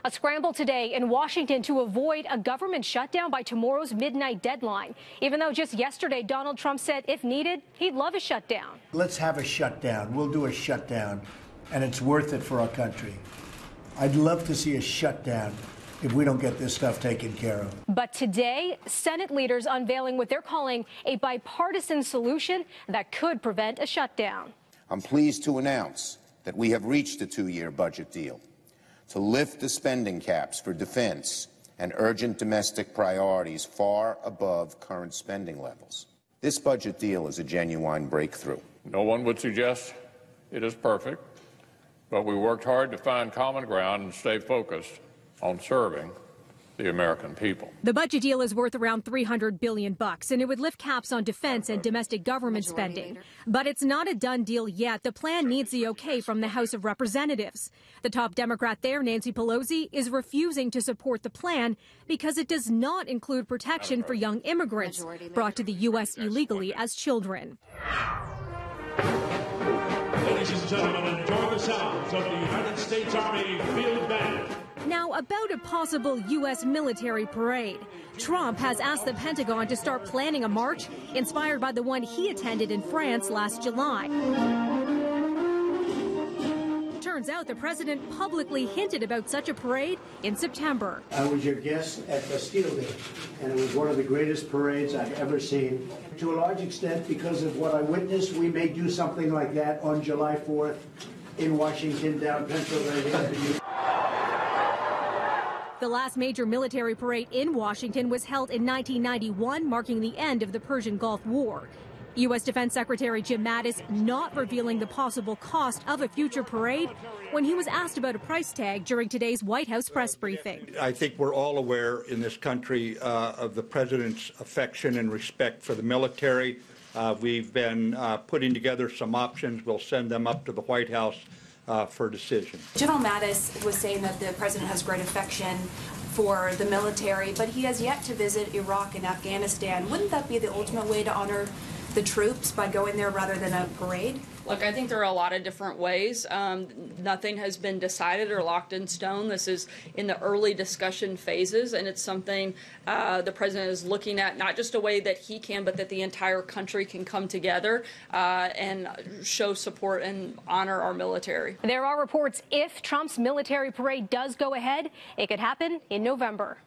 A scramble today in Washington to avoid a government shutdown by tomorrow's midnight deadline, even though just yesterday Donald Trump said if needed, he'd love a shutdown. Let's have a shutdown. We'll do a shutdown, and it's worth it for our country. I'd love to see a shutdown if we don't get this stuff taken care of. But today, Senate leaders unveiling what they're calling a bipartisan solution that could prevent a shutdown. I'm pleased to announce that we have reached a two-year budget deal to lift the spending caps for defense and urgent domestic priorities far above current spending levels. This budget deal is a genuine breakthrough. No one would suggest it is perfect, but we worked hard to find common ground and stay focused on serving the American people. The budget deal is worth around $300 billion, and it would lift caps on defense and domestic government spending. But it's not a done deal yet. The plan needs the okay from the House of Representatives. The top Democrat there, Nancy Pelosi, is refusing to support the plan because it does not include protection for young immigrants brought to the U.S. illegally as children. Ladies and gentlemen, enjoy the sounds of the United States Army Field Band. Now, about a possible U.S. military parade. Trump has asked the Pentagon to start planning a march inspired by the one he attended in France last July. Turns out the president publicly hinted about such a parade in September. I was your guest at Bastille Day, and it was one of the greatest parades I've ever seen. To a large extent, because of what I witnessed, we may do something like that on July 4th in Washington, down Pennsylvania Avenue. The last major military parade in Washington was held in 1991, marking the end of the Persian Gulf War. U.S. Defense Secretary Jim Mattis not revealing the possible cost of a future parade when he was asked about a price tag during today's White House press briefing. I think we're all aware in this country of the president's affection and respect for the military. We've been putting together some options. We'll send them up to the White House for decision. General Mattis was saying that the president has great affection for the military, but he has yet to visit Iraq and Afghanistan. Wouldn't that be the ultimate way to honor the troops, by going there rather than a parade? Look, I think there are a lot of different ways. Nothing has been decided or locked in stone. This is in the early discussion phases, and it's something the president is looking at, not just a way that he can, but that the entire country can come together and show support and honor our military. There are reports if Trump's military parade does go ahead, it could happen in November.